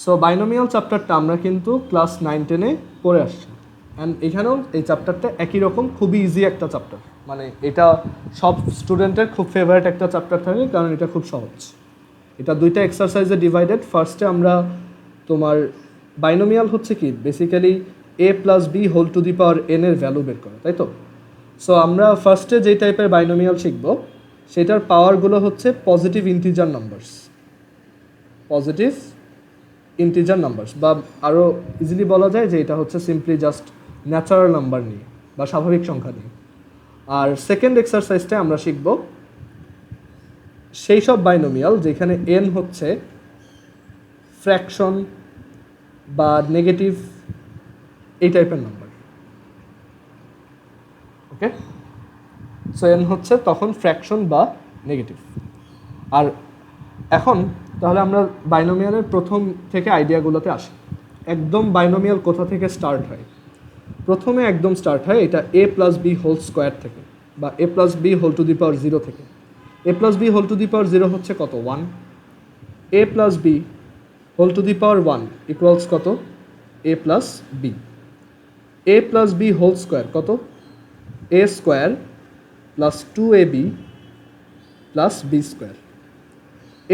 So binomial চ্যাপ্টারটা আমরা কিন্তু ক্লাস 9-10-এ পড়ে আসছি, অ্যান্ড এখানেও এই চ্যাপ্টারটা একই রকম, খুবই ইজি একটা চ্যাপ্টার। মানে এটা সব স্টুডেন্টের খুব ফেভারিট একটা চ্যাপ্টার থাকে, কারণ এটা খুব সহজ। এটা দুইটা এক্সারসাইজে ডিভাইডেড। ফার্স্টে আমরা তোমার বাইনোমিয়াল হচ্ছে কি basically a plus B whole to the power n এর ভ্যালু বের করা, তাই তো? সো আমরা ফার্স্টে যে টাইপের বাইনোমিয়াল শিখব সেটার পাওয়ারগুলো হচ্ছে positive integer numbers, positive integer numbers, বা আরও ইজিলি বলা যায় যে এটা হচ্ছে সিম্পলি জাস্ট ন্যাচারাল নাম্বার নিয়ে বা স্বাভাবিক সংখ্যা নিয়ে। আর সেকেন্ড এক্সারসাইজটা আমরা শিখব সেই সব বাইনোমিয়াল যেখানে n হচ্ছে ফ্র্যাকশন বা নেগেটিভ এই টাইপের নাম্বার। ওকে, সো n হচ্ছে তখন ফ্র্যাকশন বা নেগেটিভ। আর এখন তাহলে আমরা বাইনোমিয়ালের প্রথম থেকে আইডিয়াগুলোতে আসি। একদম বাইনোমিয়াল কোথা থেকে স্টার্ট হয়? প্রথমে একদম স্টার্ট হয় এটা a plus B whole square থেকে, বা a plus B whole to the power 0 থেকে। a plus B whole to the power 0 হচ্ছে কত? 1। a plus B whole to the power 1 equals কত? a plus b. a plus B whole square কত? a square plus 2ab plus B square.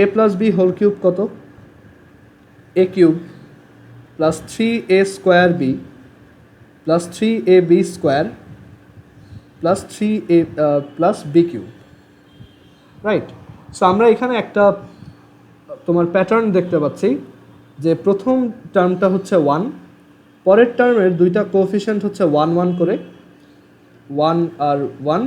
a plus B whole cube কত? a cube plus 3a square B plus 3ab square plus 3a plus B cube. Right? So আমরা এখানে একটা তোমার pattern দেখতে পাচ্ছি যে প্রথম টার্মটা হচ্ছে 1, পরের টার্মের দুইটা কোএফিসিয়েন্ট হচ্ছে 1 1 করে, 1 আর 1।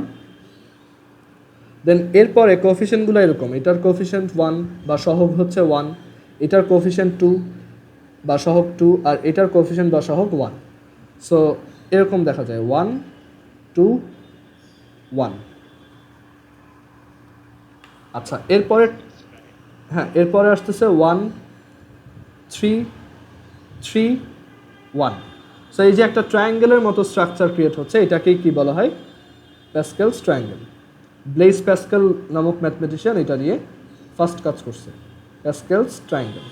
দেন এরপরে কোএফিসিয়েন্টগুলো এরকম, এটার কোএফিসিয়েন্ট 1 বা সহগ হচ্ছে 1, এটার কোএফিসিয়েন্ট 2 বা সহগ 2, আর এটার কোএফিসিয়েন্ট বা সহগ 1। সো এরকম দেখা যায় 1 2 1। আচ্ছা, এরপরে এরপরে আসতেছে 1 3 3 1। সো এই যে একটা ট্রায়াঙ্গেলের মতো স্ট্রাকচার ক্রিয়েট হচ্ছে, এটাকেই কি বলা হয়? প্যাসকেলস ট্রায়াঙ্গেল। ব্লেইস প্যাসকেল নামক ম্যাথমেটিশিয়ান এটা দিয়ে ফার্স্ট কাজ করছে, প্যাসকেলস ট্রায়াঙ্গেল।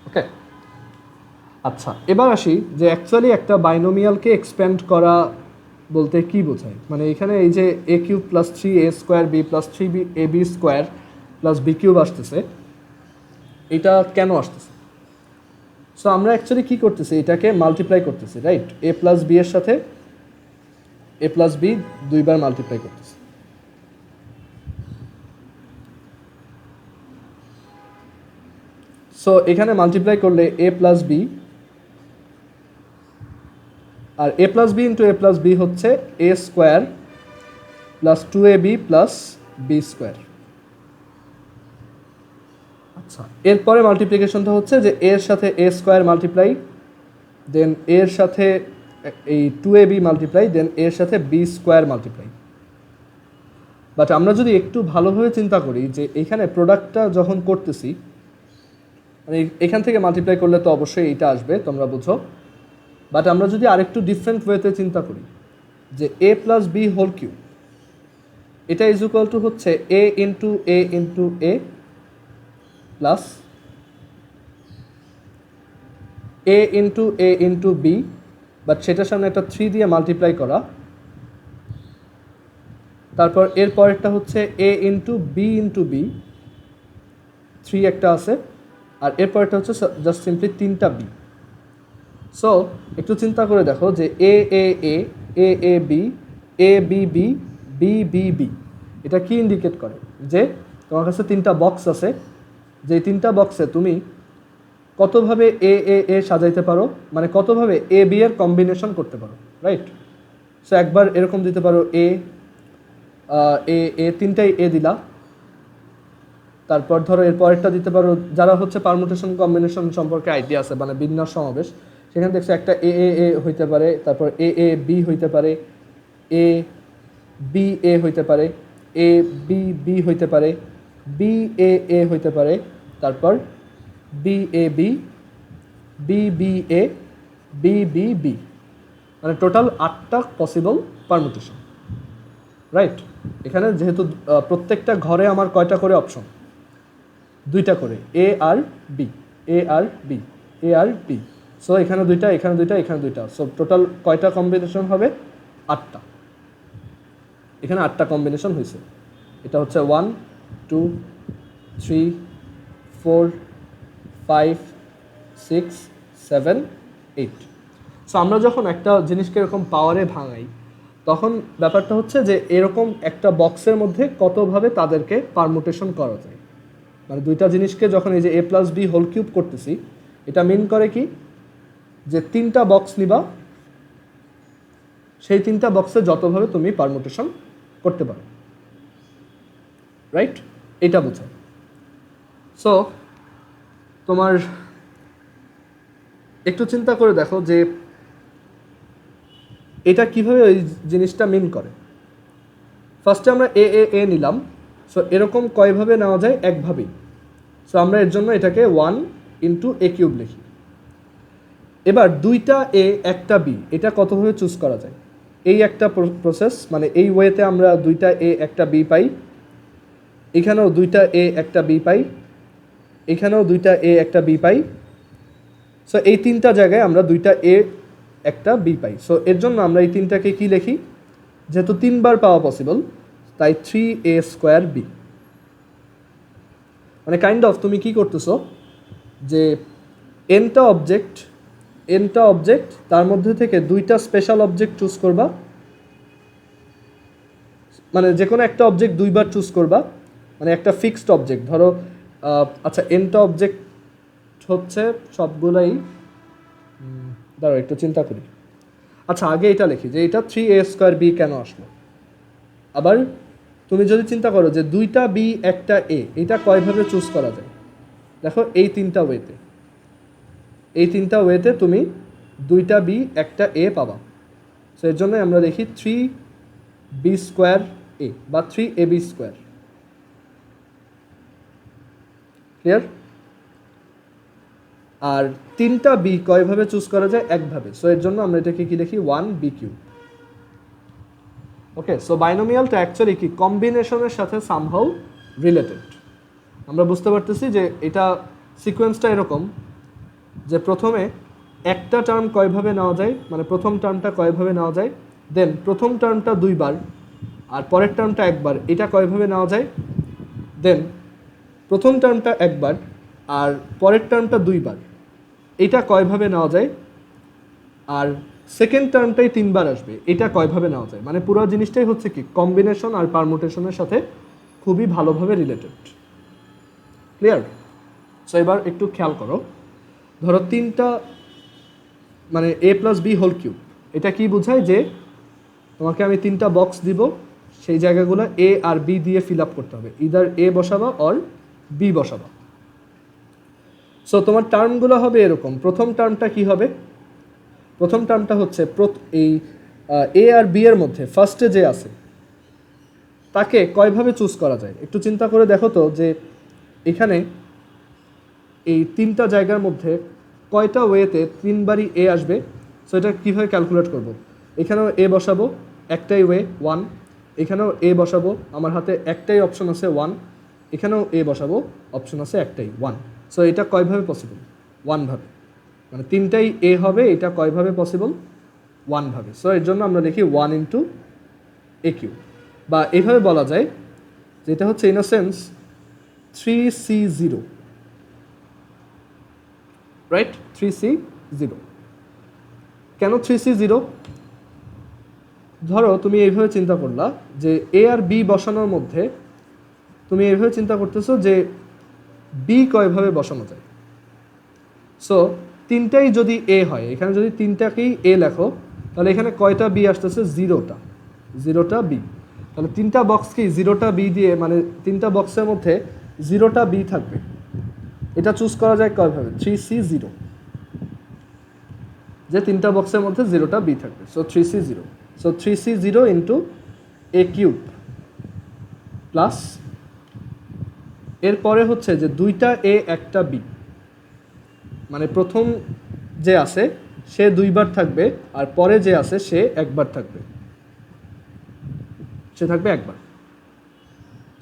ওকে, আচ্ছা এবার আসি যে অ্যাকচুয়ালি একটা বাইনোমিয়ালকে এক্সপ্যান্ড করা বলতে কি বোঝায়। মানে এখানে এই যে a cube plus 3a square B plus 3ab square plus B cube আসতেছে, এটা কেন আসতেছে? সো আমরা অ্যাকচুয়ালি কী করতেছি, এটাকে মাল্টিপ্লাই করতেছি, রাইট? a প্লাস বি এর সাথে a প্লাস বি দুইবার মাল্টিপ্লাই করতেছি। সো এখানে মাল্টিপ্লাই করলে a প্লাস বি, আর a plus B into a plus B হচ্ছে a square plus 2ab plus B square. আচ্ছা, এরপরে মাল্টিপ্লিকেশনটা হচ্ছে যে এর সাথে a স্কোয়ার মাল্টিপ্লাই, দেন এর সাথে এই 2ab মাল্টিপ্লাই, দেন এর সাথে বি স্কোয়ার মাল্টিপ্লাই। বাট আমরা যদি একটু ভালোভাবে চিন্তা করি যে এখানে প্রোডাক্টটা যখন করতেছি, মানে এখান থেকে মাল্টিপ্লাই করলে তো অবশ্যই এইটা আসবে, তোমরা বুঝো। বাট আমরা যদি আরেকটু ডিফারেন্ট ওয়েতে চিন্তা করি যে a plus B whole cube, এটা ইজ ইকুয়াল টু হচ্ছে a into a plus a into B, but সেটার সামনে একটা 3 দিয়ে মাল্টিপ্লাই করা। তারপর এর পরেরটা হচ্ছে a ইন্টু বি, 3 একটা আছে, আর এর পরেরটা হচ্ছে জাস্ট সিম্পলি 3টা বি। সো একটু চিন্তা করে দেখো যে এ বি বি, এটা কি ইন্ডিকেট করে? যে তোমার কাছে 3টা বক্স আছে, যে 3টা বক্সে তুমি কতভাবে এ সাজাইতে পারো, মানে কতভাবে এ বি এর কম্বিনেশন করতে পারো, রাইট? সো একবার এরকম দিতে পারো এ 3টাই এ দিলা, তারপর ধরো এর পরেরটা দিতে পারো, যারা হচ্ছে পারমুটেশন কম্বিনেশন সম্পর্কে আইডিয়া আছে, মানে বিন্যাস সমাবেশ, সেখানে দেখছো একটা এ হইতে পারে, তারপর এ বি হইতে পারে, এ বি এ হইতে পারে, এ বি হইতে পারে, বি এ হইতে পারে, তারপর B A B A B, মানে টোটাল 8টা পসিবল পারমুটেশন, রাইট? এখানে যেহেতু প্রত্যেকটা ঘরে আমার কয়টা করে অপশন, দুইটা করে এ আর বি, এ আর বি, এ আর বি। সো এখানে দুইটা, এখানে দুইটা, এখানে দুইটা। সো টোটাল কয়টা কম্বিনেশন হবে? 8টা। এখানে 8টা কম্বিনেশন হয়েছে। এটা হচ্ছে 1 2 3 4 5 6 7 8। সো আমরা যখন একটা জিনিসকে এরকম পাওয়ারে ভাঙাই, তখন ব্যাপারটা হচ্ছে যে এরকম একটা বক্সের মধ্যে কতভাবে তাদেরকে পারমুটেশন করা যায়। মানে দুইটা জিনিসকে যখন এই যে a plus B whole cube করতেছি, এটা মিন করে কি যে 3টা বক্স নিবা, সেই 3টা বক্সে যতভাবে তুমি পারমুটেশন করতে পারো, রাইট? এটা বোঝায়। সো তোমার একটু চিন্তা করে দেখো যে এটা কিভাবে ওই জিনিসটা মিন করে। ফার্স্টে আমরা এ এ এ নিলাম। সো এরকম কয়ভাবে নেওয়া যায়? একভাবেই। সো আমরা এর জন্য এটাকে 1 ইন্টু এ কিউব লিখি। এবার দুইটা এ একটা বি, এটা কতভাবে চুজ করা যায়? এই একটা প্রসেস, মানে এই ওয়েতে আমরা দুইটা এ একটা বি পাই, এখানেও দুইটা এ একটা বি পাই, এখানেও দুইটা এ একটা বি পাই। সো এই 3টা জায়গায় আমরা দুইটা এ একটা বি পাই। সো এর জন্য আমরা এই 3টাকে কি লিখি? যেহেতু 3বার পাওয়া পসিবল, তাই 3a স্কোয়ার বি। মানে কাইন্ড অফ তুমি কি করতেছো যে এনটা অবজেক্ট, তার মধ্যে থেকে দুইটা স্পেশাল অবজেক্ট চুজ করবা, মানে যে কোনো একটা অবজেক্ট দুইবার চুজ করবা, মানে একটা ফিক্সড অবজেক্ট। ধরো আচ্ছা এনটা অবজেক্ট হচ্ছে সবগুলাই, দাঁড়াও একটু চিন্তা করি। আচ্ছা আগে এটা লিখি যে এটা 3a স্কোয়ার বি কেন আসলো। আবার তুমি যদি চিন্তা করো যে দুইটা বি একটা এ, এটা কয়ভাবে চুজ করা যায়? দেখো এই 3টা ওয়েতে তুমি দুইটা বি একটা এ পাবা। সো এর জন্য আমরা দেখি 3b স্কোয়ার এ বা 3ab স্কোয়ার। ক্লিয়ার? আর 3টা বি কয়ভাবে চুজ করা যায়? একভাবে। সো এর জন্য আমরা এটাকে কি লিখি? 1b cube. ওকে, সো বাইনোমিয়ালটা অ্যাকচুয়ালি কি কম্বিনেশনের সাথে সামহাউ রিলেটেড। আমরা বুঝতে পারতেছি যে এটা সিকোয়েন্সটা এরকম যে প্রথমে একটা টার্ম কয়ভাবে নেওয়া যায়, মানে প্রথম টার্মটা কয়ভাবে নেওয়া যায়, দেন প্রথম টার্মটা দুইবার আর পরের টার্মটা একবার, এটা কয়ভাবে নেওয়া যায়, দেন প্রথম টার্মটা একবার আর পরের টার্মটা দুইবার, এটা কয়ভাবে নেওয়া যায়, আর সেকেন্ড টার্মটাই 3বার আসবে, এটা কয়ভাবে নেওয়া যায়। মানে পুরো জিনিসটাই হচ্ছে কি কম্বিনেশন আর পারমুটেশনের সাথে খুবই ভালোভাবে রিলেটেড। ক্লিয়ার? সো এবার একটু খেয়াল করো, ধরো 3টা মানে a plus B whole cube, এটা কি বোঝায় যে তোমাকে আমি 3টা বক্স দিব, সেই জায়গাগুলো এ আর বি দিয়ে ফিল আপ করতে হবে, ইদার এ বসাবা অর বি বসাবা। সো তোমার টার্মগুলো হবে এরকম। প্রথম টার্মটা কি হবে? প্রথম টার্মটা হচ্ছে এই এ আর বি এর মধ্যে ফার্স্টে যে আছে তাকে কয়ভাবে চুজ করা যায়। একটু চিন্তা করে দেখো তো যে এখানে এই 3টা জায়গার মধ্যে কয়টা ওয়েতে 3বারই এ আসবে। সো এটা কীভাবে ক্যালকুলেট করব? এখানেও এ বসাবো, একটাই ওয়ে 1, এখানেও এ বসাবো, আমার হাতে একটাই অপশন আছে 1, এখানেও এ বসাবো, অপশন আছে একটাই 1। সো এটা কয়ভাবে পসিবল? 1 ভাবে। মানে 3টাই এ হবে, এটা কয়ভাবে পসিবল? 1 ভাবে। সো এর জন্য আমরা লিখি 1 ইন্টু এ কিউ, বা এইভাবে বলা যায় যেটা হচ্ছে in a sense 3c0, right? 3c0। কেন 3c0? ধরো তুমি এইভাবে চিন্তা করলা যে এ আর বি বসানোর মধ্যে তুমি এইভাবে চিন্তা করতেছো যে বি কয়ভাবে বসানো যায়। সো 3টাই যদি এ হয়, এখানে যদি 3টাকেই এ লেখো, তাহলে এখানে কয়টা বি আসতেছে? 0টা বি। তাহলে 3টা বক্সকেই 0টা বি দিয়ে, মানে 3টা বক্সের মধ্যে 0টা বি থাকবে। এটা চুজ করা যায় কয়ভাবে? 3c0, যে 3টা বক্সের মধ্যে 0টা বি থাকবে। So 3c0, so 3c0 into a cube plus এরপরে হচ্ছে যে দুইটা এ একটা বি, মানে প্রথম যে আছে সে 2বার থাকবে আর পরে যে আছে সে একবার থাকবে, সে থাকবে একবার।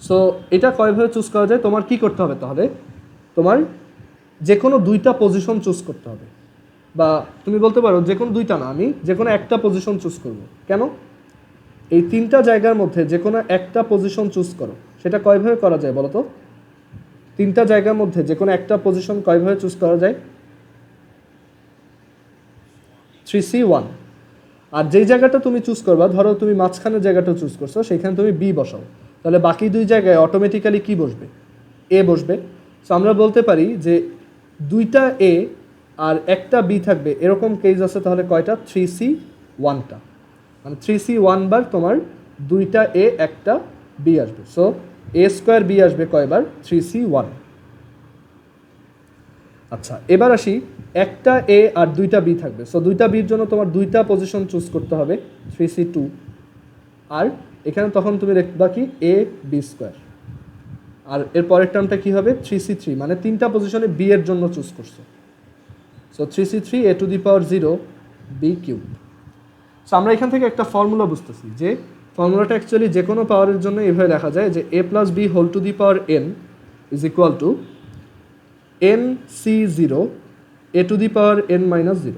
সো এটা কয়ভাবে চুজ করা যায়, তোমার কি করতে হবে তাহলে, তোমার যে কোনো দুইটা পজিশন চুজ করতে হবে, বা তুমি বলতে পারো যে কোনো দুইটা না, আমি যে কোনো একটা পজিশন চুজ করব। কেন? এই তিনটা জায়গার মধ্যে যে কোনো একটা পজিশন চুজ করো। সেটা কয়ভাবে করা যায় বলো তো? তিনটা জায়গার মধ্যে যে কোনো একটা পজিশন কয়ভাবে চুজ করা যায়? 3C1। আর যেই জায়গাটা তুমি চুজ করবা, ধরো তুমি মাঝখানের জায়গাটা চুজ করছো, সেখানে তুমি বি বসাও, তাহলে বাকি দুই জায়গায় অটোমেটিক্যালি কি বসবে? এ বসবে। সো আমরা বলতে পারি যে দুইটা এ আর একটা বি থাকবে, এরকম কেস আছে তাহলে কয়টা? 3C1টা, মানে 3C1 বার তোমার দুইটা এ একটা বি আসবে। সো এ স্কোয়ার বি আসবে কয়বার? 3C1। আচ্ছা, এবার আসি, একটা এ আর দুইটা বি থাকবে। সো দুইটা বির জন্য তোমার দুইটা পজিশন চুজ করতে হবে, 3C2। আর এখানে তখন তুমি দেখবা কি? A B square. আর এর পরের টার্মটা কী হবে? 3C3, মানে তিনটা পজিশনে বি এর জন্য চুজ করছো। So 3C3 a⁴ B cube. So আমরা এখান থেকে একটা ফর্মুলা বুঝতেছি, যে ফর্মুলাটা অ্যাকচুয়ালি যে কোনো পাওয়ারের জন্য এভাবে লেখা যায় যে a+b⁴n is equal two nC0 a⁴n-0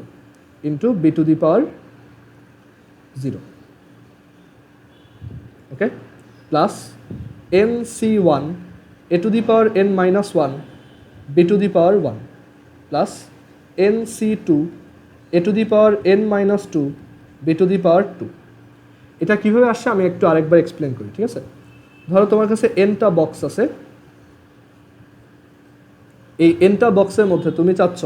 into b⁴0, okay, plus nC1 a⁴n-1 b⁴1 plus nC2 a⁴n-2 b⁴2। এটা কীভাবে আসছে আমি একটু আরেকবার এক্সপ্লেন করি, ঠিক আছে? ধরো তোমার কাছে এনটা বক্স আছে, এই এনটা বক্সের মধ্যে তুমি চাচ্ছ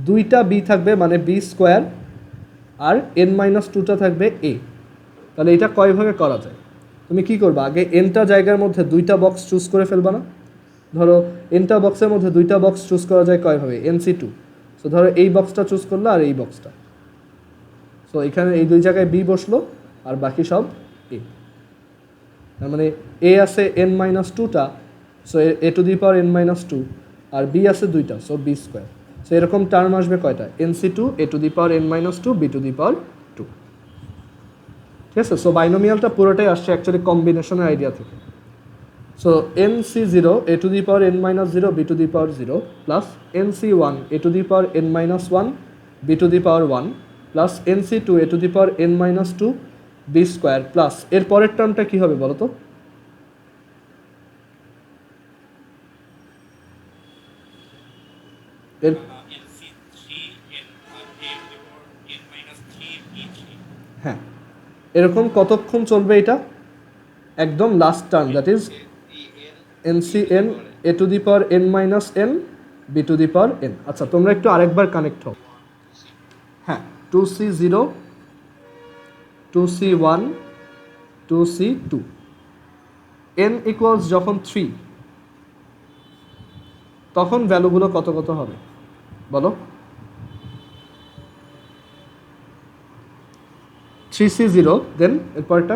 দুইটা বি থাকবে, মানে বি স্কোয়ার, আর n-2টা থাকবে এ। তাহলে এটা কয়ভাবে করা যায়? তুমি কি করবা? আগে এনটা জায়গার মধ্যে দুইটা বক্স চুজ করে ফেলবা না? ধরো এনটা বক্সের মধ্যে দুইটা বক্স চুজ করা যায় কয়ভাবে? nC2। সো ধরো এই বক্সটা চুজ করলো আর এই বক্সটা, সো এখানে এই দুই জায়গায় বি বসলো আর বাকি সব এ। তার মানে এ আছে n-2টা, সো a⁴n-2, আর বি আছে দুইটা, সো বি স্কোয়ার। সো এরকম টার্ম আসবে কয়টা? nC2 a⁴n-2 b⁴2। ঠিক আছে? সো বাইনোমিয়ালটা পুরোটাই আসছে অ্যাকচুয়ালি কম্বিনেশনের আইডিয়া থেকে। So nC0 a⁴n-0 b⁴0 plus nC1 a⁴n-1 b⁴1 plus nC2 a⁴n-2 B square plus এর পরের টার্মটা কী হবে বলো তো? হ্যাঁ, এরকম কতক্ষণ চলবে এটা? একদম last term, that is nCn a⁴n-n b⁴n। আচ্ছা, তোমরা একটু আরেকবার কানেক্ট হও। হ্যাঁ, 2C0 2C1 2C2 n equals যখন 3, তখন ভ্যালুগুলো কত কত হবে বলো? 3C0, দেন এরপরটা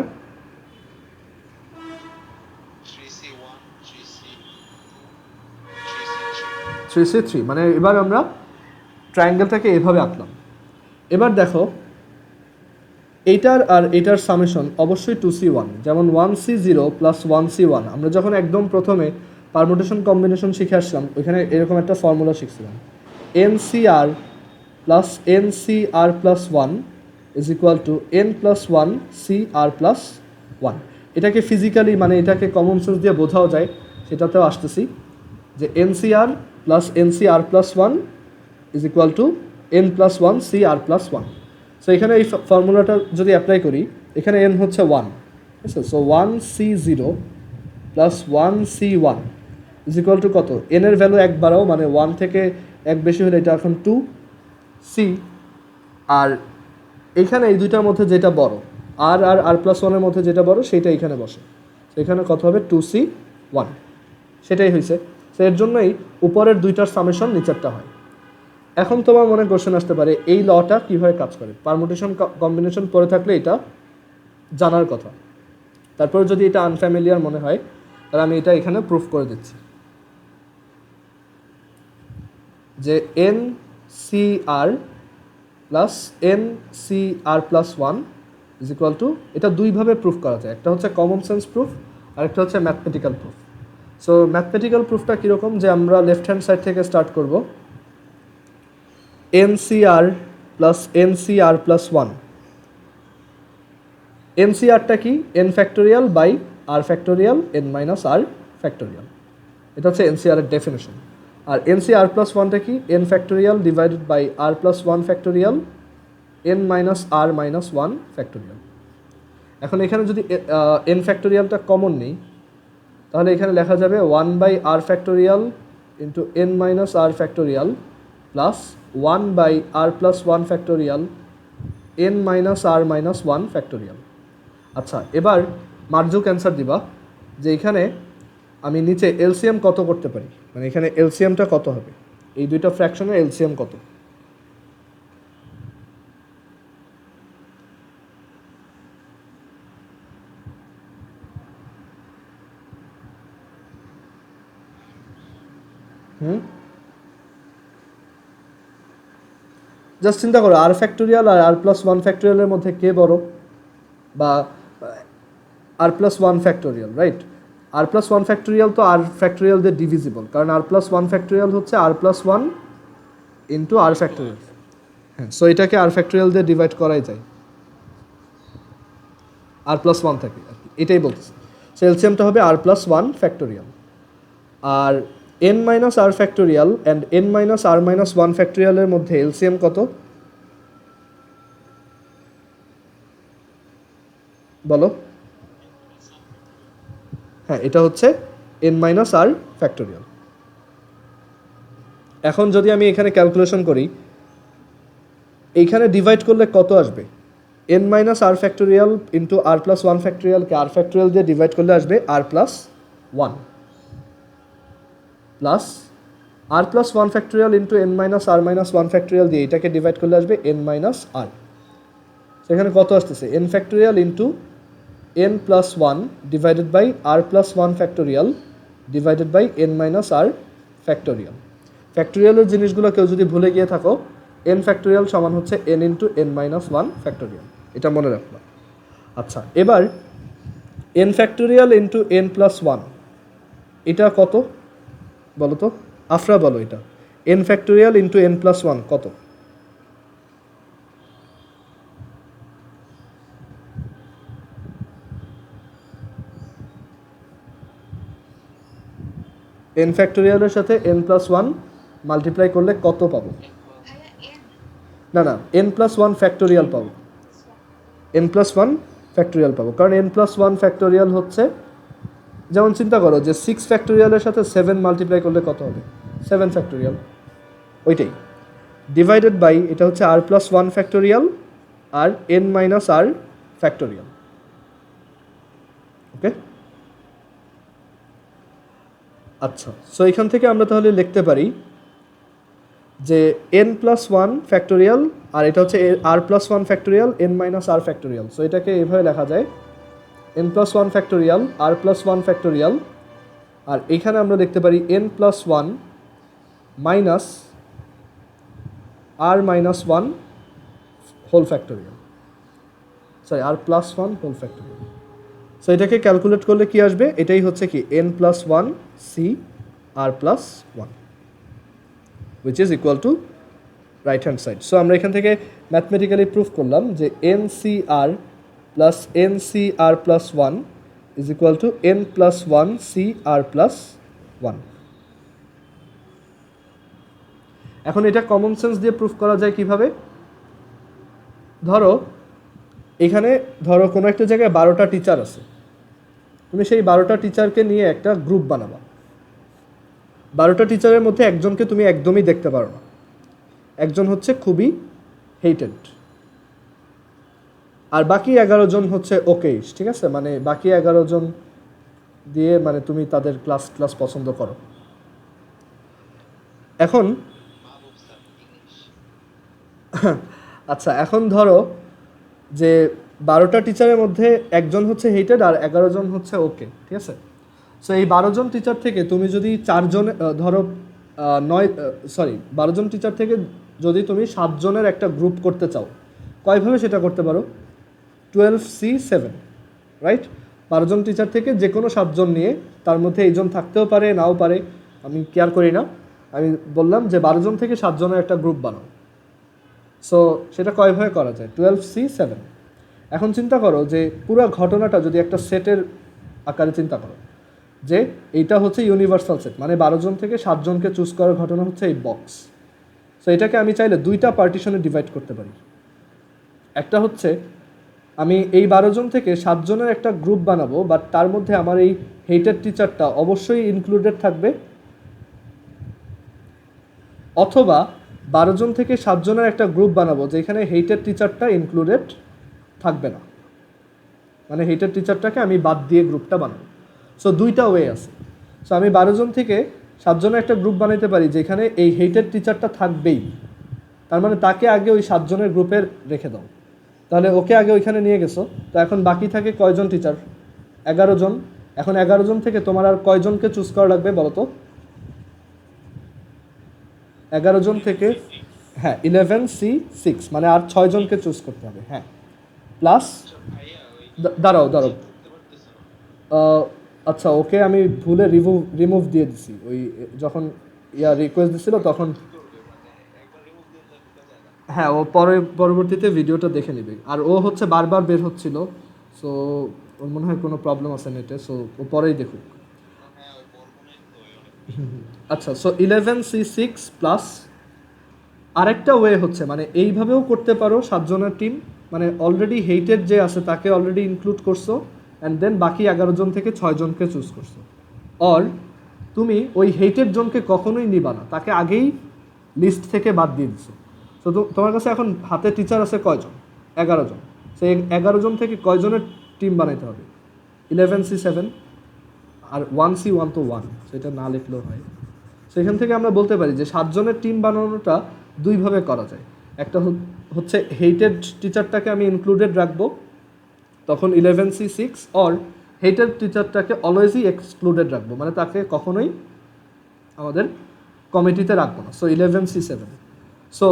3C3। মানে এবার আমরা ট্রায়াঙ্গেলটাকে এভাবে আঁকলাম। এবার দেখো, এইটার আর এটার সামেশন অবশ্যই 2C1, যেমন 1C0 প্লাস 1C1। আমরা যখন একদম প্রথমে পারমুটেশন কম্বিনেশন শিখে আসলাম, ওইখানে এরকম একটা ফর্মুলা শিখছিলাম, NCR plus NCR plus 1 is equal to n plus 1 CR plus 1। এটাকে ফিজিক্যালি, মানে এটাকে কমন সেন্স দিয়ে বোঝাও যায়, সেটাতেও আসতেছি, যে NCR plus NCR plus 1 is equal to n plus 1 CR plus 1। So এখানে এই ফর্মুলাটা যদি অ্যাপ্লাই করি, এখানে n হচ্ছে 1, ঠিক আছে? So 1C0 plus 1C1 is equal two কত? n এর ভ্যালু এক বাড়াও, মানে 1 থেকে এক বেশি হলে এটা এখন 2C। আর এইখানে এই দুইটার মধ্যে যেটা বড়, আর প্লাস 1-এর মধ্যে যেটা বড়, সেইটা এখানে বসে। এখানে কত হবে? 2C1। সেটাই হয়েছে। সো এর জন্যই উপরের দুইটার সামেশন নিচেরটা হয়। এখন তোমার মনে কোশ্চেন আসতে পারে, এই লটা কীভাবে কাজ করে? পারমুটেশন কম্বিনেশন পড়ে থাকলে এটা জানার কথা। তারপরে যদি এটা আনফ্যামিলিয়ার মনে হয়, তাহলে আমি এটা এখানে প্রুফ করে দিচ্ছি, যে NCR plus NCR plus 1 is equal two, এটা দুইভাবে প্রুফ করা যায়। একটা হচ্ছে কমন সেন্স প্রুফ, আরেকটা হচ্ছে ম্যাথমেটিক্যাল প্রুফ। সো ম্যাথমেটিক্যাল প্রুফটা কীরকম, যে আমরা লেফট হ্যান্ড সাইড থেকে স্টার্ট করব, NCR plus NCR plus one. এনসিআরটা কি? N factorial by R factorial N minus R factorial, এটা হচ্ছে এনসিআর এর ডেফিনেশন। আর এনসিআর প্লাস ওয়ানটা কি? N factorial divided by R plus one factorial N minus R minus one factorial. এখন এখানে যদি এন ফ্যাক্টোরিয়ালটা কমন নেই, তাহলে এখানে লেখা যাবে one by R factorial into N minus R factorial plus one by R plus one factorial N minus R minus one factorial. আচ্ছা, এবার মার্জুক অ্যান্সার দিবা যে এখানে আমি নিচে এলসিএম কত করতে পারি, মানে এখানে এলসিএমটা কত হবে, এই দুইটা ফ্র্যাকশনের এলসিএম কত। জাস্ট চিন্তা করো, আর ফ্যাক্টোরিয়াল আর আর প্লাস ওয়ান ফ্যাক্টোরিয়ালের মধ্যে কে বড়, বা আর প্লাস ওয়ান ফ্যাক্টোরিয়াল, রাইট? আর প্লাস ওয়ান ফ্যাক্টোরিয়াল তো আর ফ্যাক্টোরিয়াল দিয়ে ডিভিজিবল, কারণ আর প্লাস ওয়ান ফ্যাক্টোরিয়াল হচ্ছে r plus one into r factorial. হ্যাঁ, সো এটাকে আর ফ্যাক্টোরিয়াল দিয়ে ডিভাইড করাই যায়, আর প্লাস ওয়ান থাকে আর কি, এটাই বলতেছে। সো এলসিএমটা হবে আর প্লাস ওয়ান ফ্যাক্টোরিয়াল। আর n minus R factorial and n minus R minus one ফ্যাক্টোরিয়ালের মধ্যে এলসিএম কত বলো? হ্যাঁ, এটা হচ্ছে এন মাইনাস আর ফ্যাক্টোরিয়াল। এখন যদি আমি এখানে ক্যালকুলেশন করি, এইখানে ডিভাইড করলে কত আসবে? এন মাইনাস আর factorial into r plus one ফ্যাক্টোরিয়ালকে আর ফ্যাক্টোরিয়াল দিয়ে ডিভাইড করলে আসবে r plus one plus r plus one factorial into N minus আর মাইনাস ওয়ান ফ্যাক্টোরিয়াল দিয়ে এটাকে ডিভাইড করলে আসবে এন মাইনাস আর। সেখানে কত আসতেছে? N factorial into n plus one divided by R plus one factorial divided by n minus R factorial. ফ্যাক্টোরিয়ালের জিনিসগুলো কেউ যদি ভুলে গিয়ে থাকো, এন ফ্যাক্টোরিয়াল সমান হচ্ছে N into N minus one factorial, এটা মনে রাখবা। আচ্ছা, এবার N factorial into n plus one, এটা কত বলো তো? আফরা বলো, এটা N factorial into n plus one কত? এন ফ্যাক্টোরিয়ালের সাথে এন প্লাস ওয়ান মাল্টিপ্লাই করলে কত পাবো? না না, এন প্লাস ওয়ান ফ্যাক্টোরিয়াল পাবো, এন প্লাস ওয়ান ফ্যাক্টোরিয়াল পাবো, কারণ এন প্লাস ওয়ান ফ্যাক্টোরিয়াল হচ্ছে, যেমন চিন্তা করো যে সিক্স ফ্যাক্টোরিয়ালের সাথে সেভেন মাল্টিপ্লাই করলে কত হবে? সেভেন ফ্যাক্টোরিয়াল, ওইটাই ডিভাইডেড বাই এটা হচ্ছে আর প্লাস ওয়ান ফ্যাক্টোরিয়াল আর এন মাইনাস আর ফ্যাক্টোরিয়াল। ওকে, আচ্ছা, সো এখান থেকে আমরা তাহলে লিখতে পারি যে এন প্লাস ওয়ান ফ্যাক্টোরিয়াল আর এটা হচ্ছে r plus one factorial N minus আর ফ্যাক্টোরিয়াল। সো এটাকে এভাবে লেখা যায় n plus one factorial r plus one factorial, আর এখানে আমরা দেখতে পারি এন প্লাস ওয়ান মাইনাস আর minus one whole factorial, sorry r plus one whole factorial. So এটাকে ক্যালকুলেট করলে কি আসবে? এটাই হচ্ছে কি n plus one C r plus one, which is equal to right hand side. So আমরা এখান থেকে ম্যাথমেটিক্যালি প্রুফ করলাম যে n C r plus N C r plus one is equal to n plus one C r plus one. এখন এটা common sense দিয়ে proof করা যায় কিভাবে? ধরো এখানে কোনো একটা জায়গায় 12টা টিচার আছে, তুমি সেই 12টা টিচারকে নিয়ে একটা গ্রুপ বানাবা। 12টা টিচারের মধ্যে একজনকে তুমি একদমই দেখতে পারো না, একজন হচ্ছে খুবই হেটেড, আর বাকি 11 জন হচ্ছে ওকে, ঠিক আছে, মানে বাকি 11 জন দিয়ে মানে তুমি তাদের ক্লাস পছন্দ করো। এখন আচ্ছা, এখন ধরো যে 12টা টিচারের মধ্যে একজন হচ্ছে হেটেড আর 11 জন হচ্ছে ওকে, ঠিক আছে। সো এই 12 জন টিচার থেকে তুমি যদি 4 জন ধরো 12 জন টিচার থেকে যদি তুমি 7 জনের একটা গ্রুপ করতে চাও, কয়ভাবে সেটা করতে পারো? 12C7, right? 12 জন টিচার থেকে যে কোনো 7 জন নিয়ে, তার মধ্যে এইজন থাকতেও পারে নাও পারে, আমি কেয়ার করি না। আমি বললাম যে 12 জন থেকে 7 জনের একটা গ্রুপ বানাও। সো সেটা কয়ভাবে করা যায়? 12C7। এখন চিন্তা করো যে পুরো ঘটনাটা যদি একটা সেটের আকারে চিন্তা করো, যে এইটা হচ্ছে ইউনিভার্সাল সেট, মানে 12 জন থেকে 7 জনকে চুজ করার ঘটনা হচ্ছে এই বক্স। সো এটাকে আমি চাইলে 2টা পার্টিশনে ডিভাইড করতে পারি। একটা হচ্ছে আমি এই 12 জন থেকে 7 জনের একটা গ্রুপ বানাবো, বাট তার মধ্যে আমার এই হেটেড টিচারটা অবশ্যই ইনক্লুডেড থাকবে, অথবা 12 জন থেকে 7 জনের একটা গ্রুপ বানাবো যেখানে হেটেড টিচারটা ইনক্লুডেড থাকবে না, মানে হেটেড টিচারটাকে আমি বাদ দিয়ে গ্রুপটা বানাবো। সো 2টা ওয়ে আছে। সো আমি 12 জন থেকে 7 জনের একটা গ্রুপ বানাইতে পারি যেখানে এই হেটেড টিচারটা থাকবেই, তার মানে তাকে আগে ওই 7 জনের গ্রুপে রেখে দাও, তাহলে ওকে আগে ওইখানে নিয়ে গেছো। তো এখন বাকি থাকে কয়জন টিচার? 11 জন। এখন 11 জন থেকে তোমার আর কয়জনকে চুজ করা লাগবে বলো তো? 11 জন থেকে, হ্যাঁ 11C6, মানে আর 6 জনকে চুজ করতে হবে। হ্যাঁ, প্লাস দাঁড়াও, আচ্ছা ওকে আমি ভুলে রিমুভ দিয়ে দিছি, ওই যখন রিকোয়েস্ট দিছিল তখন। হ্যাঁ, ও পরবর্তীতে ভিডিওটা দেখে নেবে। আর ও হচ্ছে বারবার বের হচ্ছিল, সো ওর মনে হয় কোনো প্রবলেম আছে নেটে, সো ও পরেই দেখুক। আচ্ছা, সো 11C6 প্লাস আরেকটা ওয়ে হচ্ছে, মানে এইভাবেও করতে পারো 7 জনের টিম, মানে অলরেডি হেটেড যে আছে তাকে অলরেডি ইনক্লুড করছো, অ্যান্ড দেন বাকি 11 জন থেকে 6 জনকে চুজ করছো। অর তুমি ওই হেটেড জনকে কখনোই নিবা না, তাকে আগেই লিস্ট থেকে বাদ দিয়ে দিছো। তো তোমার কাছে এখন হাতে টিচার আছে কয়জন? 11 জন। সেই 11 জন থেকে কয়জনের টিম বানাইতে হবে? 11C7 আর 1C1 তো 1, সেটা না লিখলেও হয়। সেখান থেকে আমরা বলতে পারি যে 7 জনের টিম বানানোটা দুইভাবে করা যায়। একটা হচ্ছে হেটেড টিচারটাকে আমি ইনক্লুডেড রাখবো, তখন 11C6, অর হেটেড টিচারটাকে অলওয়েজই এক্সক্লুডেড রাখবো, মানে তাকে কখনোই আমাদের কমিটিতে রাখবো না। So 11C7। সো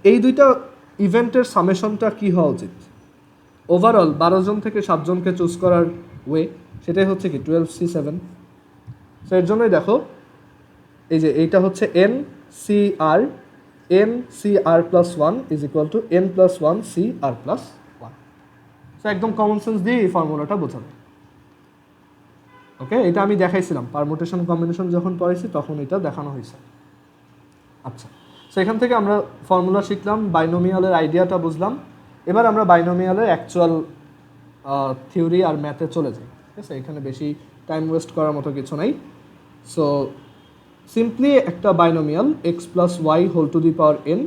এই দুইটা ইভেন্টের সামেশনটা কী হওয়া উচিত? ওভারঅল 12 জন থেকে 7 জনকে চুজ করার ওয়ে, সেটাই হচ্ছে কি 12C7। সো এর জন্যই দেখো এই যে এইটা হচ্ছে NCR+1 is equal two N+1CR+1। So একদম কমন সেন্স দিয়ে এই ফর্মুলাটা বোঝাবে। ওকে, এটা আমি দেখাইছিলাম পারমুটেশন কম্বিনেশন যখন পড়াইছি তখন এটা দেখানো হয়েছে। আচ্ছা, সো এখান থেকে আমরা ফর্মুলা শিখলাম, বাইনোমিয়ালের আইডিয়াটা বুঝলাম। এবার আমরা বাইনোমিয়ালের অ্যাকচুয়াল থিওরি আর ম্যাথে চলে যাই। ঠিক আছে, এখানে বেশি টাইম ওয়েস্ট করার মতো কিছু নাই। সো সিম্পলি একটা বাইনোমিয়াল x+y⁴n,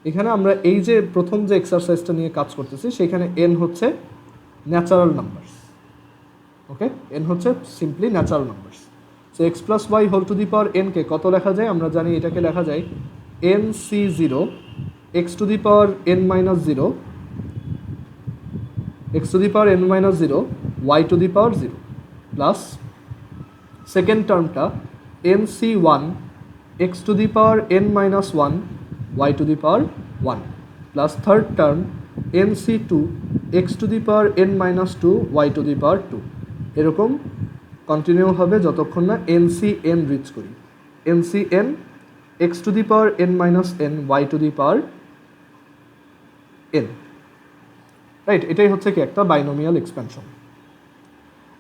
এখানে আমরা এই যে প্রথম যে এক্সারসাইজটা নিয়ে কাজ করতেছি সেখানে n হচ্ছে ন্যাচারাল নাম্বারস। ওকে, n হচ্ছে simply natural numbers. So x+y⁴n কে কত লেখা যায়? আমরা জানি এটাকে লেখা যায় nc0 x⁴n−0 x⁴n−0 y⁴0 plus second টার্মটা nc1 x⁴n−1 y⁴1 plus third term nc2 x⁴n−2 y⁴2। এরকম কন্টিনিউ হবে যতক্ষণ না nCn রিচ করি। nCn x⁴n−n y⁴n, right? এটাই হচ্ছে কি একটা বাইনোমিয়াল এক্সপ্যানশন।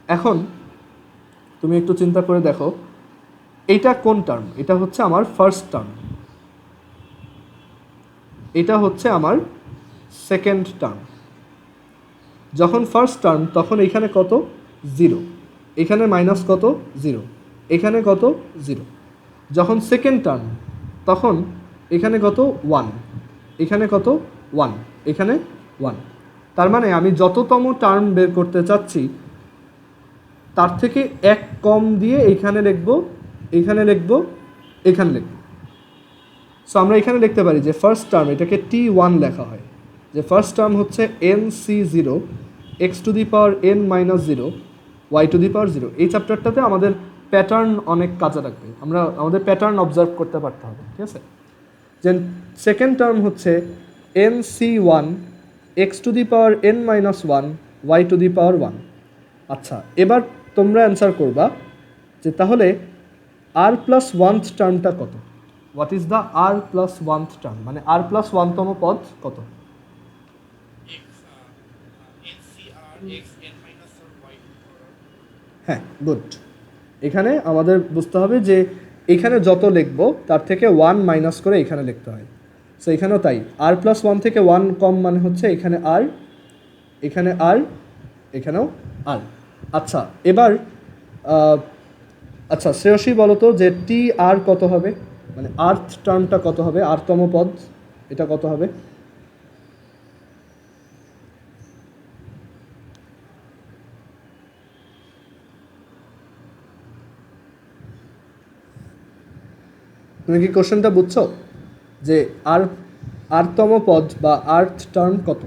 এখন তুমি একটু চিন্তা করে দেখো, এইটা কোন টার্ম? এটা হচ্ছে আমার ফার্স্ট টার্ম, এটা হচ্ছে আমার সেকেন্ড টার্ম। যখন ফার্স্ট টার্ম তখন এখানে কত? 0, এখানে মাইনাস কত? 0, এখানে কত? 0। যখন সেকেন্ড টার্ম তখন এখানে কত? 1, এখানে কত? 1, এখানে 1। তার মানে আমি যততম টার্ম বের করতে চাচ্ছি তার থেকে এক কম দিয়ে এইখানে লিখব, এইখানে লিখব, এখানে লিখব। সো আমরা এখানে লিখতে পারি যে ফার্স্ট টার্ম, এটাকে T1 লেখা হয়, যে ফার্স্ট টার্ম হচ্ছে nc0 x⁴n−0 y⁴0। এই চ্যাপ্টারটাতে আমাদের প্যাটার্ন অনেক কাজে লাগবে, আমাদের প্যাটার্ন অবজার্ভ করতে পারতে হবে। ঠিক আছে, যে সেকেন্ড টার্ম হচ্ছে nc1 x⁴n−1 y⁴1 আচ্ছা, এবার তোমরা অ্যান্সার করবা যে তাহলে আর প্লাস ওয়ানথ টার্মটা কত। What is the r plus oneth term, মানে আর প্লাস ওয়ানতম পদ কত? হ্যাঁ, গুড। এখানে আমাদের বুঝতে হবে যে এখানে যত লিখব তার থেকে ওয়ান মাইনাস করে এখানে লিখতে হয়। সো এখানেও তাই, আর প্লাস ওয়ান থেকে ওয়ান কম মানে হচ্ছে এখানে আর, এখানে আর, এখানেও আর। আচ্ছা, এবার আচ্ছা শ্রেয়সী বলো তো যে টি আর কত হবে, মানে আর্থ টার্মটা কত হবে, আরতম পদ এটা কত হবে? তুমি কি কোশ্চেনটা বুঝছো যে আরতম পদ বা আর্থ টার্ম কত?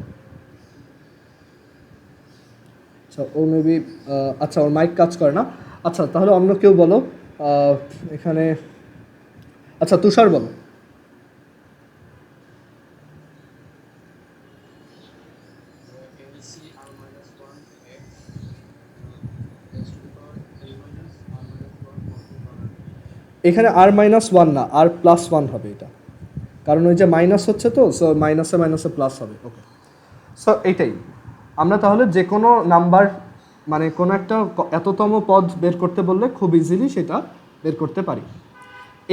আচ্ছা, ও মেবি আচ্ছা ওর মাইক কাজ করে না। আচ্ছা তাহলে অন্য কেউ বলো এখানে। আচ্ছা তুষার বলো। এখানে আর মাইনাস ওয়ান না, আর প্লাস ওয়ান হবে এটা, কারণ ওই যে মাইনাস হচ্ছে তো, সো মাইনাসে মাইনাসে প্লাস হবে। ওকে, সো এইটাই আমরা তাহলে যে কোনো নাম্বার মানে কোনো একটা এততম পদ বের করতে বললে খুব ইজিলি সেটা বের করতে পারি।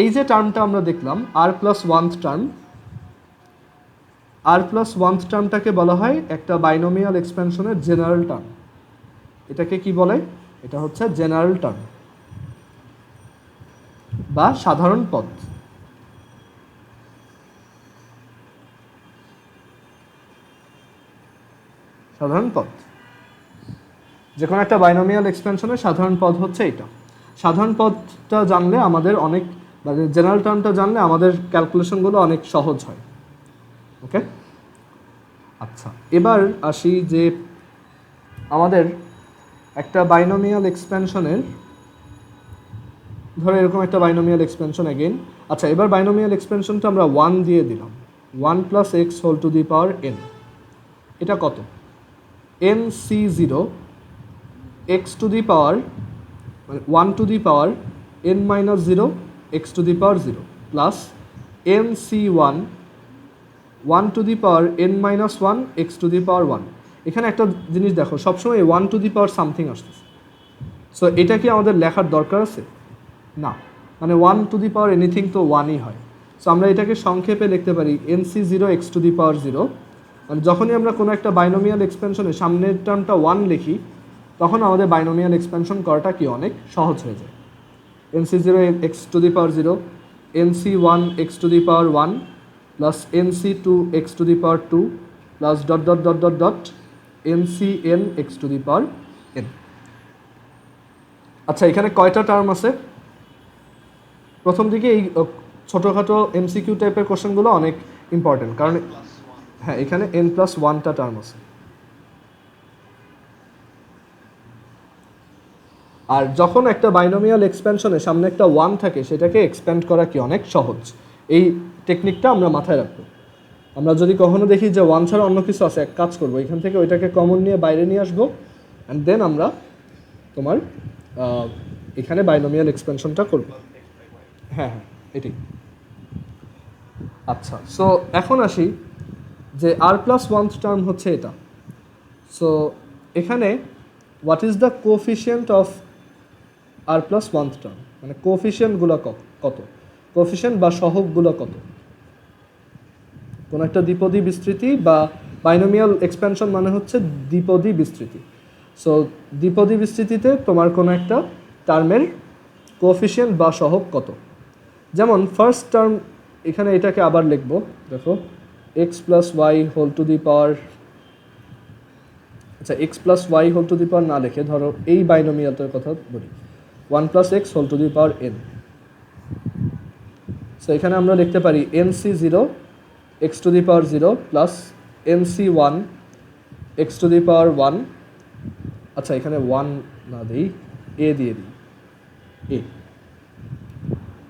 এই যে টার্মটা আমরা দেখলাম আর প্লাস ওয়ানথ টার্ম, আর প্লাস ওয়ানথ টার্মটাকে বলা হয় একটা বাইনোমিয়াল এক্সপেনশনের জেনারেল টার্ম। এটাকে কি বলে? এটা হচ্ছে জেনারেল টার্ম বা সাধারণ পদ। সাধারণ পদ, যে কোনো একটা বাইনোমিয়াল এক্সপেনশনের সাধারণ পদ হচ্ছে এটা। সাধারণ পদটা জানলে আমাদের অনেক, মানে জেনারেল টার্মটা জানলে আমাদের ক্যালকুলেশনগুলো অনেক সহজ হয়। ওকে, আচ্ছা এবার আসি যে আমাদের একটা বাইনোমিয়াল এক্সপেনশনের, ধরো এরকম একটা বাইনোমিয়াল এক্সপেনশন এগেইন। আচ্ছা এবার বাইনোমিয়াল এক্সপেনশনটা আমরা ওয়ান দিয়ে দিলাম, one plus x whole to the power n. এটা কত? N C zero x to the power, মানে one to the power n minus zero x to the power zero plus N C one one to the power n minus one x to the power one. এখানে একটা জিনিস দেখো, সবসময় one to the power something আসতেছে। So এটা কি আমাদের লেখার দরকার আছে? না, মানে one to the power anything তো ওয়ানই হয়। সো আমরা এটাকে সংক্ষেপে লিখতে পারি N C zero x to the power zero. মানে যখনই আমরা কোনো একটা বাইনোমিয়াল এক্সপেনশনে সামনের টার্মটা ওয়ান লিখি তখন আমাদের বাইনোমিয়াল এক্সপেনশন করাটা কি অনেক সহজ হয়ে যায়। N C zero x to the power zero, N C one x to the power one plus N C two X to the power two plus dot dot dot dot dot N C N X to the power N. আচ্ছা এখানে কয়টা term আছে? প্রথম দিকে এই ছোটোখাটো MCQ টাইপের কোশ্চেনগুলো অনেক ইম্পর্টেন্ট, কারণ হ্যাঁ এখানে এন প্লাস ওয়ানটা টার্ম আছে। আর যখন একটা বাইনোমিয়াল এক্সপ্যানশনে সামনে একটা ওয়ান থাকে সেটাকে এক্সপ্যান্ড করা কি অনেক সহজ। এই টেকনিকটা আমরা মাথায় রাখবো। আমরা যদি কখনো দেখি যে ওয়ান ছাড়া অন্য কিছু আছে, এক কাজ করবো, এখান থেকে ওইটাকে কমন নিয়ে বাইরে নিয়ে আসবো অ্যান্ড দেন আমরা তোমার এখানে বাইনোমিয়াল এক্সপ্যানশনটা করবো। হ্যাঁ হ্যাঁ এটাই। আচ্ছা সো এখন আসি যে আর প্লাস ওয়ান টার্ম হচ্ছে এটা। সো এখানে what is the coefficient of R plus one term, মানে কোফিশিয়েন্টগুলো কত, কোফিশিয়েন্ট বা সহগগুলো কত? কোনো একটা দ্বিপদী বিস্তৃতি বা বাইনোমিয়াল এক্সপ্যানশন মানে হচ্ছে দ্বিপদী বিস্তৃতি। সো দ্বিপদী বিস্তৃতিতে তোমার কোনো একটা টার্মের কোফিশিয়েন্ট বা সহগ কত? যেমন ফার্স্ট টার্ম এখানে এটাকে আবার লিখব, দেখো x plus y whole to the power, আচ্ছা x plus y whole to the power না লিখে ধরো এই বাইনোমিয়ালটার কথা বলি, one plus x whole to the power n. So এখানে আমরা লিখতে পারি N C zero x to the power zero plus N C one x to the power one. আচ্ছা এখানে ওয়ান না দিই, এ দিয়ে দিই, এ।